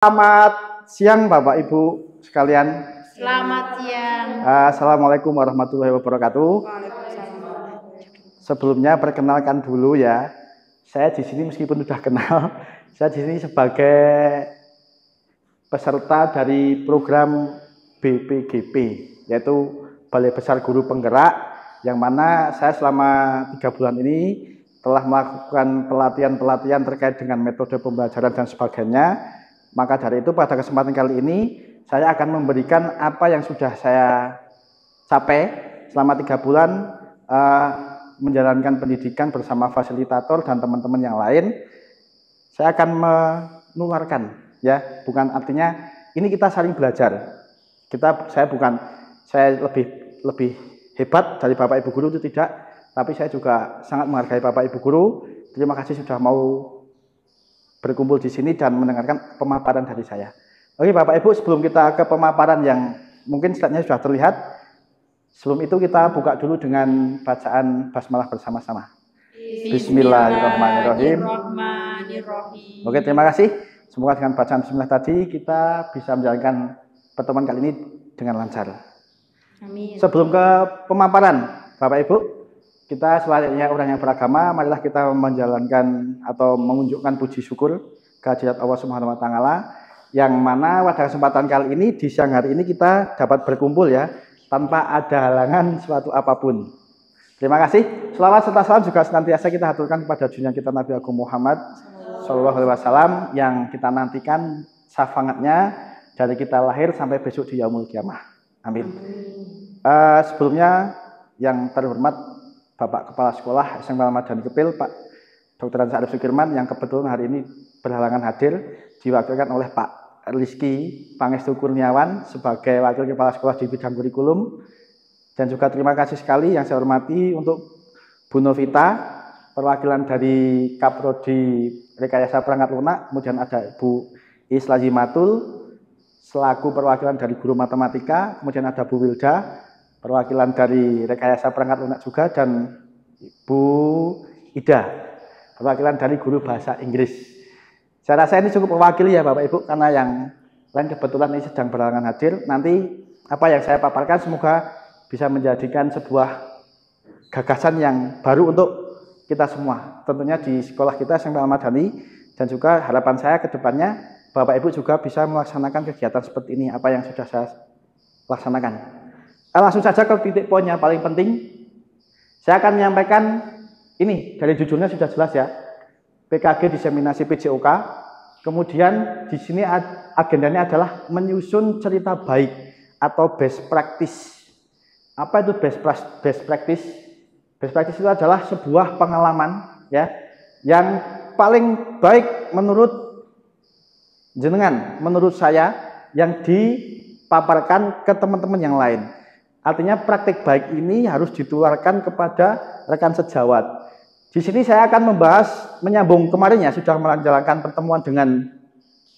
Selamat siang Bapak Ibu sekalian. Selamat siang. Assalamualaikum warahmatullahi wabarakatuh. Sebelumnya perkenalkan dulu ya. Saya di sini meskipun sudah kenal, saya di sini sebagai peserta dari program BPGP, yaitu Balai Besar Guru Penggerak, yang mana saya selama 3 bulan ini telah melakukan pelatihan-pelatihan terkait dengan metode pembelajaran dan sebagainya. Maka dari itu pada kesempatan kali ini saya akan memberikan apa yang sudah saya capai selama 3 bulan menjalankan pendidikan bersama fasilitator dan teman-teman yang lain. Saya akan menularkan, ya, bukan artinya ini kita saling belajar. Saya lebih hebat dari Bapak Ibu Guru, itu tidak, tapi saya juga sangat menghargai Bapak Ibu Guru. Terima kasih sudah mau berkumpul di sini dan mendengarkan pemaparan dari saya. Oke Bapak Ibu, sebelum kita ke pemaparan yang mungkin slide-nya sudah terlihat, sebelum itu kita buka dulu dengan bacaan basmalah bersama-sama. Bismillahirrahmanirrahim. Oke, terima kasih. Semoga dengan bacaan bismillah tadi kita bisa menjalankan pertemuan kali ini dengan lancar. Amin. Sebelum ke pemaparan, Bapak Ibu, kita selayaknya orang yang beragama, marilah kita menjalankan atau mengunjukkan puji syukur kehadirat Allah Subhanahu wa taala, yang mana pada kesempatan kali ini di siang hari ini kita dapat berkumpul ya tanpa ada halangan suatu apapun. Terima kasih. Selawat serta salam juga senantiasa kita haturkan kepada junjungan kita Nabi Agung Muhammad Shallallahu Alaihi Wasallam, yang kita nantikan syafaatnya dari kita lahir sampai besok di yaumul kiamah. Amin. Sebelumnya yang terhormat Bapak Kepala Sekolah SMK Madani Kepil, Pak Dr. Arif Sukirman, yang kebetulan hari ini berhalangan hadir, diwakilkan oleh Pak Rizky Pangestu Kurniawan sebagai Wakil Kepala Sekolah di bidang kurikulum. Dan juga terima kasih sekali yang saya hormati untuk Bu Novita, perwakilan dari Kaprodi Rekayasa Perangkat Lunak, kemudian ada Bu Islaji Matul selaku perwakilan dari Guru Matematika, kemudian ada Bu Wilda, perwakilan dari Rekayasa Perangkat Lunak juga, dan Bu Ida, perwakilan dari Guru Bahasa Inggris. Saya rasa ini cukup mewakili ya Bapak Ibu, karena yang lain kebetulan ini sedang berhalangan hadir. Nanti apa yang saya paparkan semoga bisa menjadikan sebuah gagasan yang baru untuk kita semua, tentunya di sekolah kita SMK Madani, dan juga harapan saya ke depannya Bapak Ibu juga bisa melaksanakan kegiatan seperti ini, apa yang sudah saya laksanakan. Langsung saja ke titik poinnya paling penting. Saya akan menyampaikan ini, dari judulnya sudah jelas ya, PKG diseminasi PJOK. Kemudian di sini agendanya adalah menyusun cerita baik atau best practice. Apa itu best practice? Best practice itu adalah sebuah pengalaman ya yang paling baik menurut jenengan, menurut saya, yang dipaparkan ke teman-teman yang lain. Artinya praktik baik ini harus ditularkan kepada rekan sejawat. Di sini saya akan membahas, menyambung kemarin ya, sudah menjalankan pertemuan dengan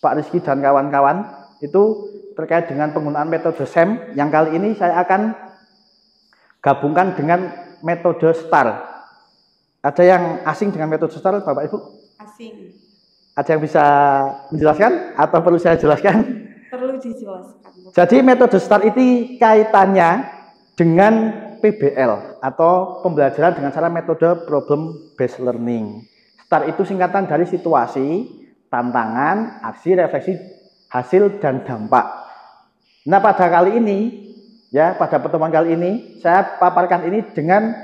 Pak Rizky dan kawan-kawan, itu terkait dengan penggunaan metode SEM, yang kali ini saya akan gabungkan dengan metode STAR. Ada yang asing dengan metode STAR, Bapak Ibu? Asing. Ada yang bisa menjelaskan atau perlu saya jelaskan? Perlu dijelaskan. Jadi metode STAR itu kaitannya dengan PBL atau pembelajaran dengan cara metode problem based learning. STAR itu singkatan dari situasi, tantangan, aksi, refleksi, hasil, dan dampak. Nah pada kali ini, ya pada pertemuan kali ini, saya paparkan ini dengan,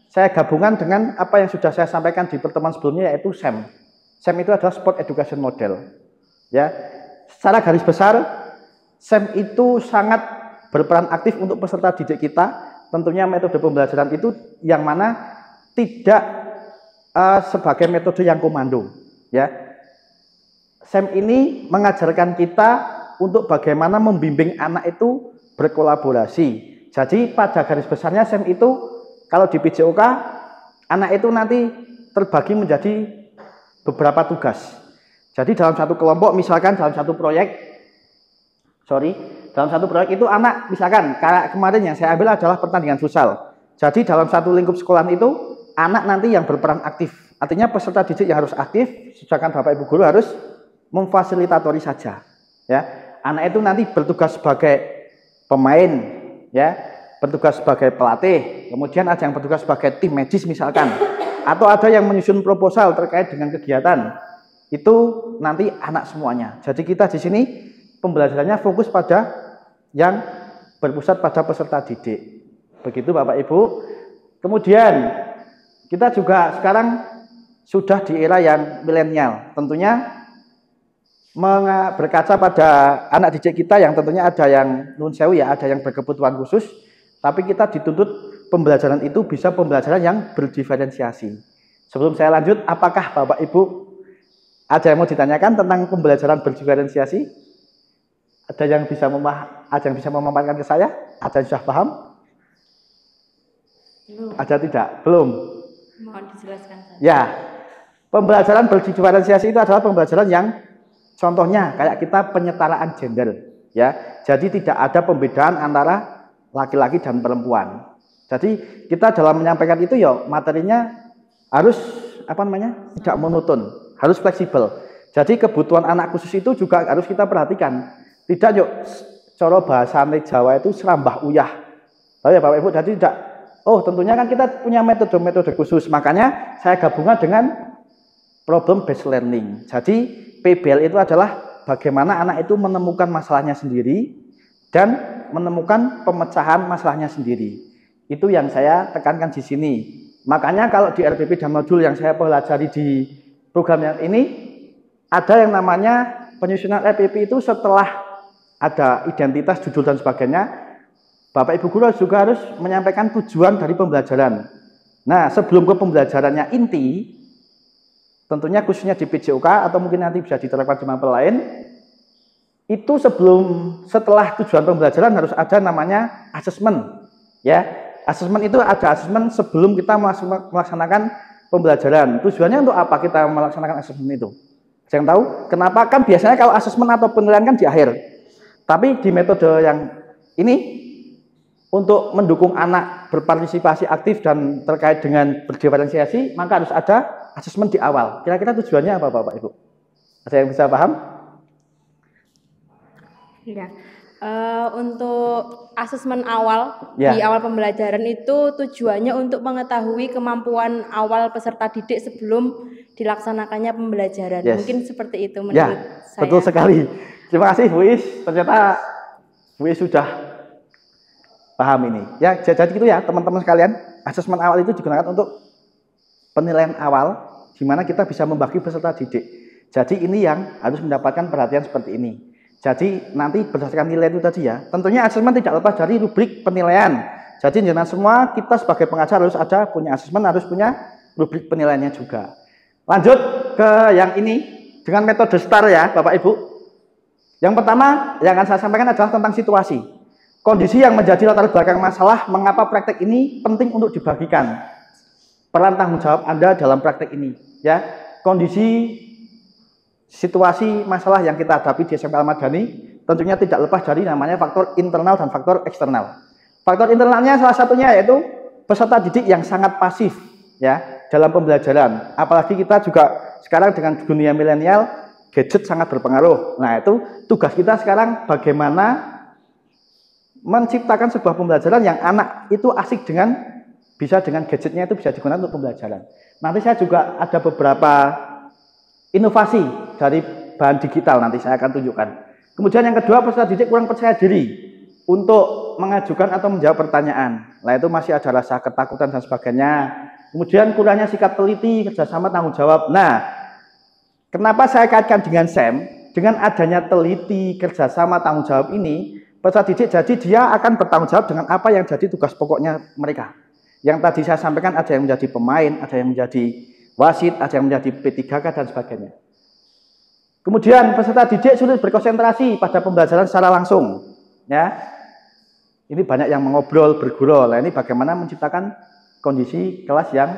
saya gabungan dengan apa yang sudah saya sampaikan di pertemuan sebelumnya, yaitu SEM. SEM itu adalah Sport Education Model. Ya, secara garis besar, SEM itu sangat berperan aktif untuk peserta didik kita. Tentunya metode pembelajaran itu yang mana tidak sebagai metode yang komando. Ya, SEM ini mengajarkan kita untuk bagaimana membimbing anak itu berkolaborasi. Jadi pada garis besarnya SEM itu kalau di PJOK, anak itu nanti terbagi menjadi beberapa tugas. Jadi dalam satu kelompok, misalkan dalam satu proyek, dalam satu proyek itu anak, misalkan kayak kemarin yang saya ambil adalah pertandingan futsal. Jadi dalam satu lingkup sekolah itu anak nanti yang berperan aktif. Artinya peserta didik yang harus aktif, sedangkan Bapak Ibu Guru harus memfasilitatori saja. Ya, anak itu nanti bertugas sebagai pemain, ya, bertugas sebagai pelatih, kemudian ada yang bertugas sebagai tim medis misalkan, atau ada yang menyusun proposal terkait dengan kegiatan. Itu nanti anak semuanya. Jadi kita di sini pembelajarannya fokus pada yang berpusat pada peserta didik. Begitu Bapak Ibu. Kemudian kita juga sekarang sudah di era yang milenial. Tentunya berkaca pada anak didik kita yang tentunya ada yang nun sewu ya, ada yang berkebutuhan khusus, tapi kita dituntut pembelajaran itu bisa pembelajaran yang berdiferensiasi. Sebelum saya lanjut, apakah Bapak Ibu ada yang mau ditanyakan tentang pembelajaran berdiferensiasi? Ada yang bisa memaparkan ke saya? Ada yang sudah paham? Belum. Ada tidak? Belum. Mohon dijelaskan saja. Ya, pembelajaran berdiferensiasi itu adalah pembelajaran yang contohnya kayak kita penyetaraan gender, ya. Jadi tidak ada pembedaan antara laki-laki dan perempuan. Jadi kita dalam menyampaikan itu ya materinya harus tidak monoton, harus fleksibel. Jadi kebutuhan anak khusus itu juga harus kita perhatikan. Tidak yuk cara bahasa Jawa itu serambah uyah. Tahu ya Bapak Ibu, jadi tidak. Oh, tentunya kan kita punya metode-metode khusus. Makanya saya gabungan dengan problem based learning. Jadi PBL itu adalah bagaimana anak itu menemukan masalahnya sendiri dan menemukan pemecahan masalahnya sendiri. Itu yang saya tekankan di sini. Makanya kalau di RPP dan modul yang saya pelajari di program yang ini, ada yang namanya penyusunan RPP itu setelah ada identitas, judul dan sebagainya, Bapak Ibu guru juga harus menyampaikan tujuan dari pembelajaran. Nah, sebelum ke pembelajarannya inti, tentunya khususnya di PJOK atau mungkin nanti bisa diterapkan di mapel lain, itu setelah tujuan pembelajaran harus ada namanya asesmen. Ya, asesmen itu ada asesmen sebelum kita melaksanakan pembelajaran. Tujuannya untuk apa kita melaksanakan asesmen itu? Saya tahu kenapa? Kan biasanya kalau asesmen atau penilaian kan di akhir. Tapi di metode yang ini untuk mendukung anak berpartisipasi aktif dan terkait dengan berdiferensiasi, maka harus ada asesmen di awal. Kira-kira tujuannya apa Bapak Ibu? Ada yang bisa paham? Ya. Untuk asesmen awal di awal pembelajaran itu tujuannya untuk mengetahui kemampuan awal peserta didik sebelum dilaksanakannya pembelajaran. Mungkin seperti itu menurut saya. Betul sekali. Terima kasih Bu Is. Ternyata Bu Is sudah paham ini. Ya, jadi gitu ya teman-teman sekalian. Asesmen awal itu digunakan untuk penilaian awal di mana kita bisa membagi peserta didik. Jadi ini yang harus mendapatkan perhatian seperti ini. Jadi nanti berdasarkan nilai itu tadi ya, tentunya asesmen tidak lepas dari rubrik penilaian. Jadi jangan semua kita sebagai pengajar harus punya asesmen, harus punya rubrik penilaiannya juga. Lanjut ke yang ini dengan metode STAR ya Bapak Ibu. Yang pertama yang akan saya sampaikan adalah tentang situasi. Kondisi yang menjadi latar belakang masalah mengapa praktek ini penting untuk dibagikan. Peran tanggung jawab Anda dalam praktek ini ya. Kondisi situasi masalah yang kita hadapi di SMP Al-Madani tentunya tidak lepas dari namanya faktor internal dan faktor eksternal. Faktor internalnya salah satunya yaitu peserta didik yang sangat pasif ya dalam pembelajaran. Apalagi kita juga sekarang dengan dunia milenial, gadget sangat berpengaruh. Nah, itu tugas kita sekarang bagaimana menciptakan sebuah pembelajaran yang anak itu asik bisa dengan gadgetnya itu bisa digunakan untuk pembelajaran. Nanti saya juga ada beberapa inovasi dari bahan digital nanti saya akan tunjukkan. Kemudian yang kedua, peserta didik kurang percaya diri untuk mengajukan atau menjawab pertanyaan. Nah, itu masih ada rasa ketakutan dan sebagainya. Kemudian kurangnya sikap teliti, kerjasama, tanggung jawab. Nah, kenapa saya kaitkan dengan SEM? Dengan adanya teliti, kerjasama, tanggung jawab ini, peserta didik jadi dia akan bertanggung jawab dengan apa yang jadi tugas pokoknya mereka. Yang tadi saya sampaikan ada yang menjadi pemain, ada yang menjadi wasit, ada yang menjadi P3K dan sebagainya. Kemudian peserta didik sulit berkonsentrasi pada pembelajaran secara langsung. Ya, ini banyak yang mengobrol, bergurau. Nah, ini bagaimana menciptakan kondisi kelas yang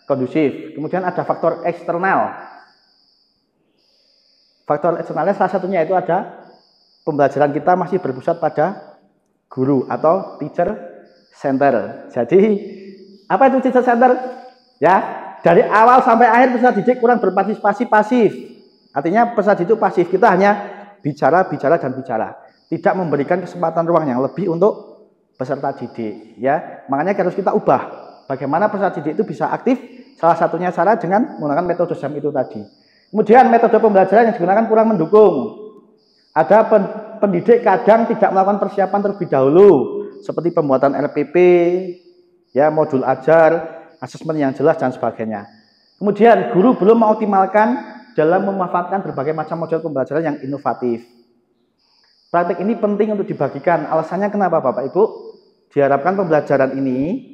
kondusif. Kemudian ada faktor eksternal. Faktor eksternalnya salah satunya itu ada pembelajaran kita masih berpusat pada guru atau teacher center. Jadi apa itu teacher center? Ya. Dari awal sampai akhir peserta didik kurang berpartisipasi pasif. Artinya peserta didik pasif. Kita hanya bicara, dan bicara. Tidak memberikan kesempatan ruang yang lebih untuk peserta didik. Ya, makanya harus kita ubah. Bagaimana peserta didik itu bisa aktif? Salah satunya cara dengan menggunakan metode SEM itu tadi. Kemudian metode pembelajaran yang digunakan kurang mendukung. Ada pendidik kadang tidak melakukan persiapan terlebih dahulu, seperti pembuatan RPP, ya, modul ajar, asesmen yang jelas dan sebagainya. Kemudian guru belum mengoptimalkan dalam memanfaatkan berbagai macam model pembelajaran yang inovatif. Praktik ini penting untuk dibagikan. Alasannya kenapa Bapak Ibu? Diharapkan pembelajaran ini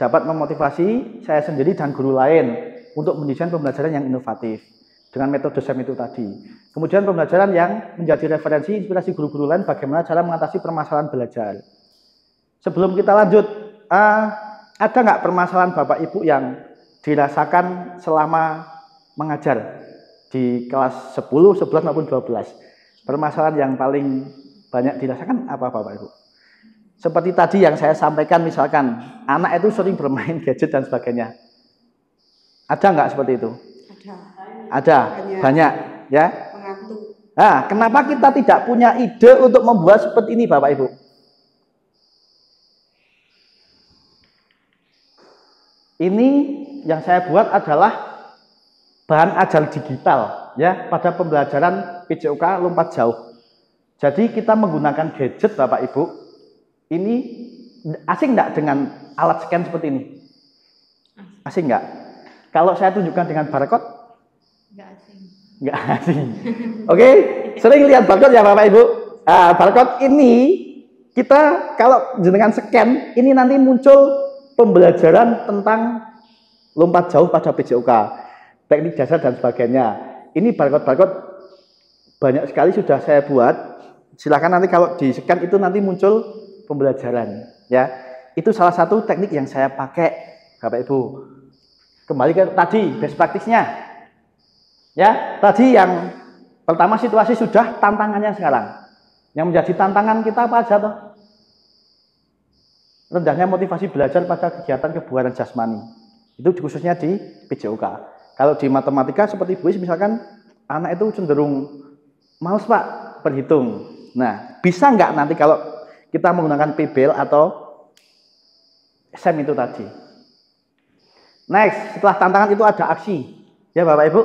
dapat memotivasi saya sendiri dan guru lain untuk mendesain pembelajaran yang inovatif dengan metode SEM itu tadi. Kemudian pembelajaran yang menjadi referensi inspirasi guru-guru lain bagaimana cara mengatasi permasalahan belajar. Sebelum kita lanjut, ada nggak permasalahan Bapak Ibu yang dirasakan selama mengajar di kelas 10, 11 maupun 12? Permasalahan yang paling banyak dirasakan apa Bapak Ibu? Seperti tadi yang saya sampaikan, misalkan anak itu sering bermain gadget dan sebagainya. Ada nggak seperti itu? Ada, banyak ya. Nah, kenapa kita tidak punya ide untuk membuat seperti ini Bapak Ibu? Ini yang saya buat adalah bahan ajar digital ya pada pembelajaran PJOK lompat jauh. Jadi kita menggunakan gadget Bapak Ibu. Ini asing enggak dengan alat scan seperti ini? Asing enggak? Kalau saya tunjukkan dengan barcode? Enggak asing. Enggak asing. Oke, sering lihat barcode ya Bapak Ibu. Nah, barcode ini kita kalau dengan scan ini nanti muncul pembelajaran tentang lompat jauh pada PJOK, teknik dasar dan sebagainya. Ini barcode-barcode banyak sekali sudah saya buat. Silakan nanti kalau di scan itu nanti muncul pembelajaran. Ya, itu salah satu teknik yang saya pakai, Bapak Ibu. Kembali ke tadi best practice-nya. Ya, tadi yang pertama situasi sudah, tantangannya sekarang. Yang menjadi tantangan kita apa aja toh? Rendahnya motivasi belajar pada kegiatan kebugaran jasmani. Itu khususnya di PJOK. Kalau di matematika seperti Bu Is, misalkan anak itu cenderung males Pak berhitung. Nah, bisa nggak nanti kalau kita menggunakan PBL atau SEM itu tadi? Next, setelah tantangan itu ada aksi. Ya Bapak Ibu.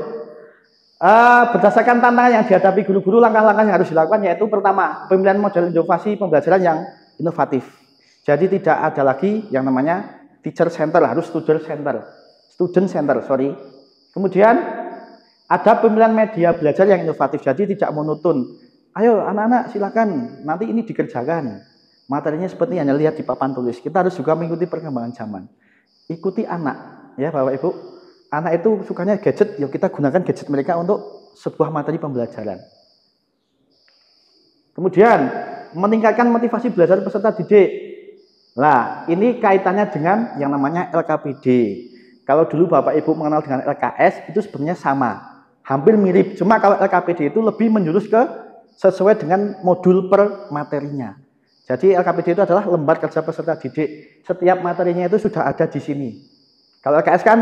Berdasarkan tantangan yang dihadapi guru-guru, langkah-langkah yang harus dilakukan yaitu pertama, pemilihan model inovasi pembelajaran yang inovatif. Jadi tidak ada lagi yang namanya teacher center, harus student center, sorry. Kemudian ada pemilihan media belajar yang inovatif, jadi tidak monoton. Ayo anak-anak silakan, nanti ini dikerjakan. Materinya seperti hanya lihat di papan tulis. Kita harus juga mengikuti perkembangan zaman. Ikuti anak, ya Bapak Ibu. Anak itu sukanya gadget, yuk kita gunakan gadget mereka untuk sebuah materi pembelajaran. Kemudian meningkatkan motivasi belajar peserta didik. Nah, ini kaitannya dengan yang namanya LKPD. Kalau dulu Bapak Ibu mengenal dengan LKS, itu sebenarnya sama. Hampir mirip, cuma kalau LKPD itu lebih menjurus ke sesuai dengan modul per materinya. Jadi LKPD itu adalah lembar kerja peserta didik. Setiap materinya itu sudah ada di sini. Kalau LKS kan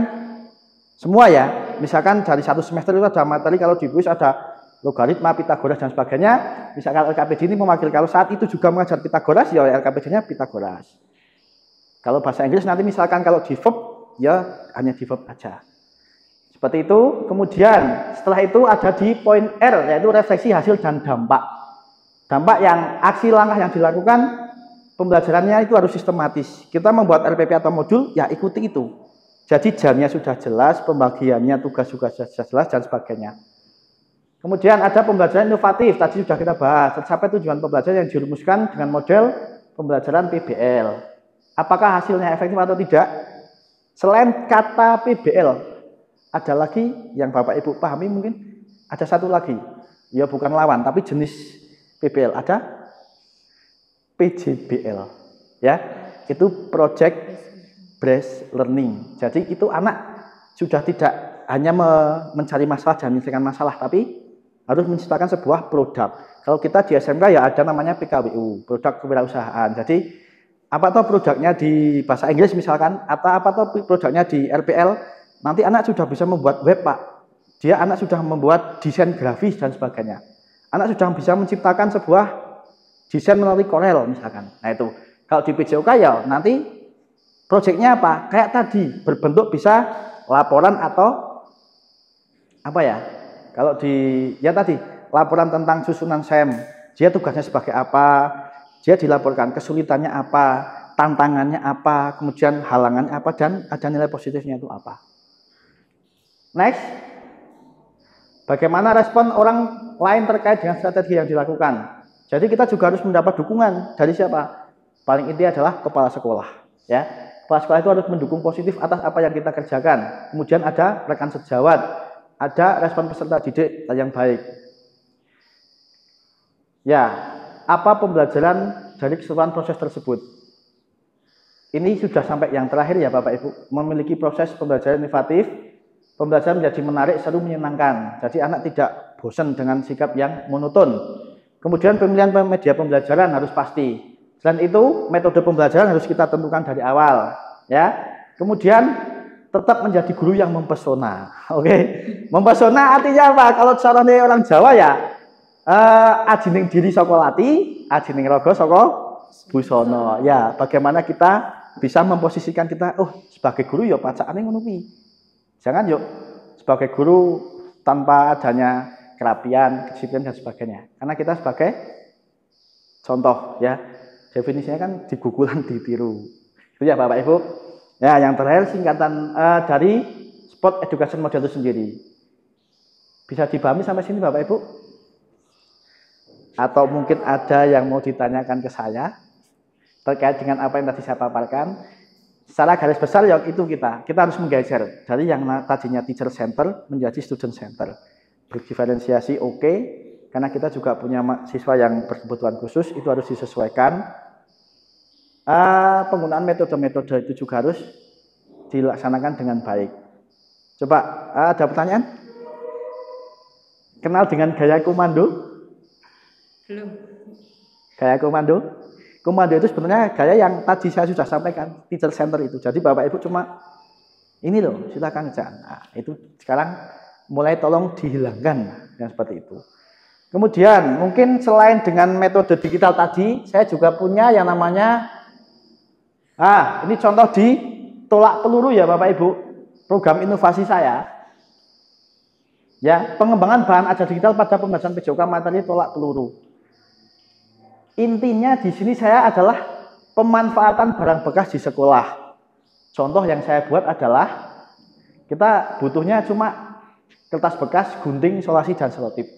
semua ya. Misalkan dari satu semester itu ada materi, kalau di BUIS ada logaritma, Pitagoras dan sebagainya. Misalkan LKPD ini mewakili, kalau saat itu juga mengajar Pitagoras, ya LKPD-nya Pitagoras. Kalau bahasa Inggris nanti misalkan kalau di verb, ya hanya di verb aja. Seperti itu. Kemudian setelah itu ada di poin R, yaitu refleksi hasil dan dampak. Dampak yang aksi langkah yang dilakukan, pembelajarannya itu harus sistematis. Kita membuat RPP atau modul, ya ikuti itu. Jadi jamnya sudah jelas, pembagiannya tugas juga sudah jelas dan sebagainya. Kemudian ada pembelajaran inovatif, tadi sudah kita bahas. Tercapai tujuan pembelajaran yang dirumuskan dengan model pembelajaran PBL. Apakah hasilnya efektif atau tidak? Selain kata PBL, ada lagi yang Bapak Ibu pahami mungkin? Ada satu lagi, ya bukan lawan, tapi jenis PBL. Ada PJBL, ya, itu Project Based Learning. Jadi itu anak sudah tidak hanya mencari masalah dan menyelesaikan masalah, tapi harus menciptakan sebuah produk. Kalau kita di SMK ya ada namanya PKWU, produk kewirausahaan. Jadi apa toh produknya di bahasa Inggris misalkan, atau apa toh produknya di RPL, nanti anak sudah bisa membuat web Pak. Dia anak sudah membuat desain grafis dan sebagainya. Anak sudah bisa menciptakan sebuah desain melalui Corel misalkan. Nah itu, kalau di PJOK ya nanti proyeknya apa? Kayak tadi, berbentuk bisa laporan atau apa ya? Kalau di, ya tadi, laporan tentang susunan SEM, dia tugasnya sebagai apa, dia dilaporkan kesulitannya apa, tantangannya apa, kemudian halangannya apa, dan ada nilai positifnya itu apa. Next, bagaimana respon orang lain terkait dengan strategi yang dilakukan. Jadi kita juga harus mendapat dukungan dari siapa? Paling inti adalah kepala sekolah. Ya, kepala sekolah itu harus mendukung positif atas apa yang kita kerjakan. Kemudian ada rekan sejawat, ada respon peserta didik yang baik. Ya, apa pembelajaran dari keseluruhan proses tersebut? Ini sudah sampai yang terakhir ya Bapak Ibu, memiliki proses pembelajaran inovatif, pembelajaran menjadi menarik, seru, menyenangkan. Jadi anak tidak bosan dengan sikap yang monoton. Kemudian pemilihan media pembelajaran harus pasti. Selain itu, metode pembelajaran harus kita tentukan dari awal. Ya. Kemudian tetap menjadi guru yang mempesona. Oke. Mempesona artinya apa? Kalau caranya orang Jawa ya, ajining diri saka lati, ajining raga saka busana. Ya, bagaimana kita bisa memposisikan kita, sebagai guru ya pacakane ngono kuwi. Jangan yuk sebagai guru tanpa adanya kerapian, kedisiplinan dan sebagainya. Karena kita sebagai contoh ya. Definisinya kan digugulan ditiru. Itu ya Bapak Ibu. Ya, yang terakhir singkatan dari Sport Education Model itu sendiri. Bisa dipahami sampai sini Bapak Ibu? Atau mungkin ada yang mau ditanyakan ke saya terkait dengan apa yang tadi saya paparkan. Secara garis besar ya itu kita harus menggeser dari yang tadinya teacher center menjadi student center. Berdiferensiasi oke, karena kita juga punya siswa yang berkebutuhan khusus, itu harus disesuaikan. Penggunaan metode-metode itu juga harus dilaksanakan dengan baik. Coba ada pertanyaan? Kenal dengan gaya komando? Belum. Gaya komando? Komando itu sebenarnya gaya yang tadi saya sudah sampaikan, teacher center itu. Jadi Bapak Ibu cuma ini loh, silakan aja. Nah, itu sekarang mulai tolong dihilangkan yang seperti itu. Kemudian mungkin selain dengan metode digital tadi, saya juga punya yang namanya ini contoh di tolak peluru ya Bapak Ibu. Program inovasi saya. Ya, pengembangan bahan ajar digital pada pembahasan PJOK materi tolak peluru. Intinya di sini saya adalah pemanfaatan barang bekas di sekolah. Contoh yang saya buat adalah kita butuhnya cuma kertas bekas, gunting, solasi, dan selotip.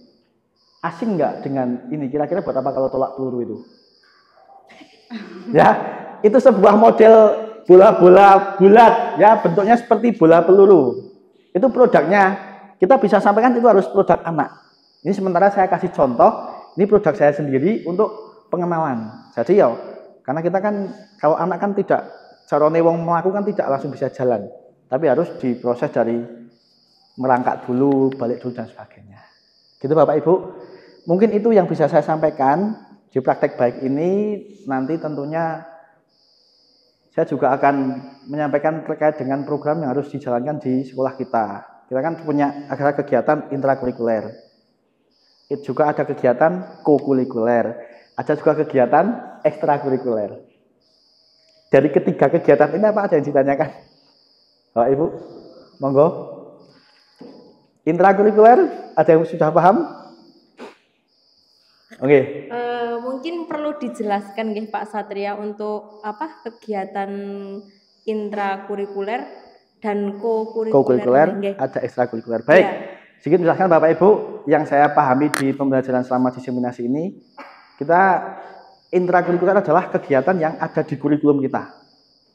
Asing nggak dengan ini? Kira-kira buat apa kalau tolak peluru itu? Ya, itu sebuah model bola-bola bulat, ya bentuknya seperti bola peluru. Itu produknya. Kita bisa sampaikan itu harus produk anak. Ini sementara saya kasih contoh, ini produk saya sendiri untuk pengenalan. Jadi ya, karena kita kan kalau anak kan tidak carane wong melakukan tidak langsung bisa jalan, tapi harus diproses dari merangkak dulu, balik dulu dan sebagainya. Gitu Bapak Ibu. Mungkin itu yang bisa saya sampaikan di praktek baik ini. Nanti tentunya saya juga akan menyampaikan terkait dengan program yang harus dijalankan di sekolah kita. Kita kan punya ada kegiatan intrakurikuler. Itu juga ada kegiatan kokurikuler. Ada juga kegiatan ekstrakurikuler. Dari ketiga kegiatan ini apa ada yang ditanyakan? Bapak Ibu, monggo. Intrakurikuler, ada yang sudah paham? Oke. Mungkin perlu dijelaskan nih Pak Satria untuk apa kegiatan intrakurikuler dan kokurikuler, ada ekstrakurikuler. Baik. Ya. Sedikit menjelaskan Bapak Ibu yang saya pahami di pembelajaran selama diseminasi ini. Kita intrakurikuler adalah kegiatan yang ada di kurikulum kita.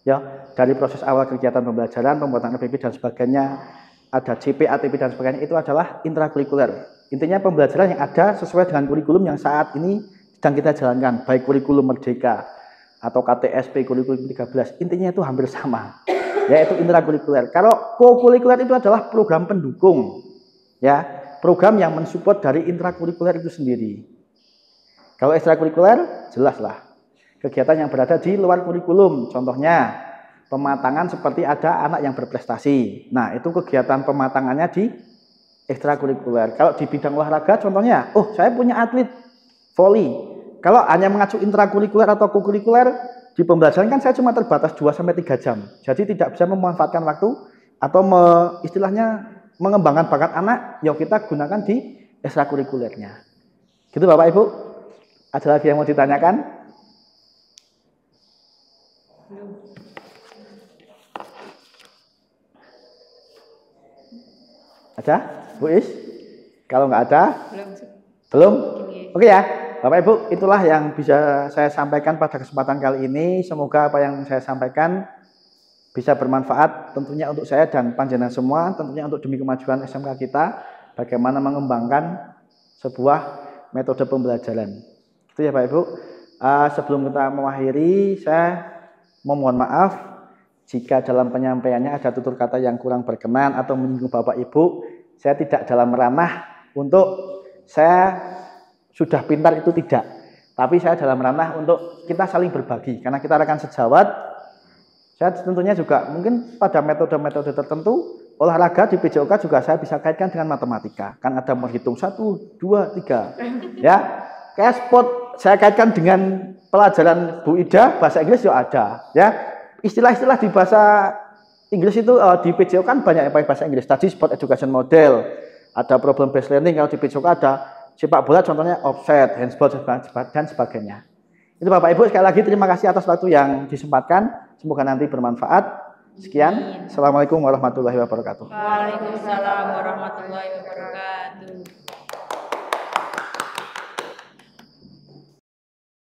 Ya, dari proses awal kegiatan pembelajaran, pembuatan RPP dan sebagainya, ada CP, ATP dan sebagainya, itu adalah intrakurikuler. Intinya pembelajaran yang ada sesuai dengan kurikulum yang saat ini sedang kita jalankan, baik kurikulum Merdeka atau KTSP kurikulum 13. Intinya itu hampir sama, yaitu intrakurikuler. Kalau kokurikuler itu adalah program pendukung, ya, program yang mensupport dari intrakurikuler itu sendiri. Kalau ekstrakurikuler, jelaslah kegiatan yang berada di luar kurikulum. Contohnya, pematangan seperti ada anak yang berprestasi. Nah, itu kegiatan pematangannya di ekstrakurikuler. Kalau di bidang olahraga contohnya, oh saya punya atlet voli. Kalau hanya mengacu intrakurikuler atau kokurikuler, di pembelajaran kan saya cuma terbatas 2-3 jam. Jadi tidak bisa memanfaatkan waktu atau istilahnya mengembangkan bakat anak yang kita gunakan di ekstrakurikulernya. Gitu Bapak Ibu? Ada lagi yang mau ditanyakan? Ada? Bu Is? Kalau nggak ada? Belum? Oke ya, Bapak Ibu, itulah yang bisa saya sampaikan pada kesempatan kali ini. Semoga apa yang saya sampaikan bisa bermanfaat tentunya untuk saya dan panjenengan semua, tentunya untuk demi kemajuan SMK kita, bagaimana mengembangkan sebuah metode pembelajaran. Itu ya Pak Ibu. Sebelum kita mengakhiri, saya memohon maaf jika dalam penyampaiannya ada tutur kata yang kurang berkenan atau menyinggung Bapak Ibu. Saya tidak dalam ranah untuk saya sudah pintar itu tidak. Tapi saya dalam ranah untuk kita saling berbagi. Karena kita rekan sejawat, saya tentunya juga mungkin pada metode-metode tertentu, olahraga di PJOK juga saya bisa kaitkan dengan matematika. Kan ada menghitung 1, 2, 3. Ya, kayak sport saya kaitkan dengan pelajaran Bu Ida, bahasa Inggris juga ada. Ya, istilah-istilah di bahasa Inggris itu di PJOK kan banyak yang pakai bahasa Inggris. Tadi sport education model, ada problem based learning. Kalau di PJOK ada sepak bola contohnya offset, handball dan sebagainya. Itu Bapak Ibu, sekali lagi terima kasih atas waktu yang disempatkan. Semoga nanti bermanfaat. Sekian. Assalamualaikum warahmatullahi wabarakatuh. Waalaikumsalam warahmatullahi wabarakatuh.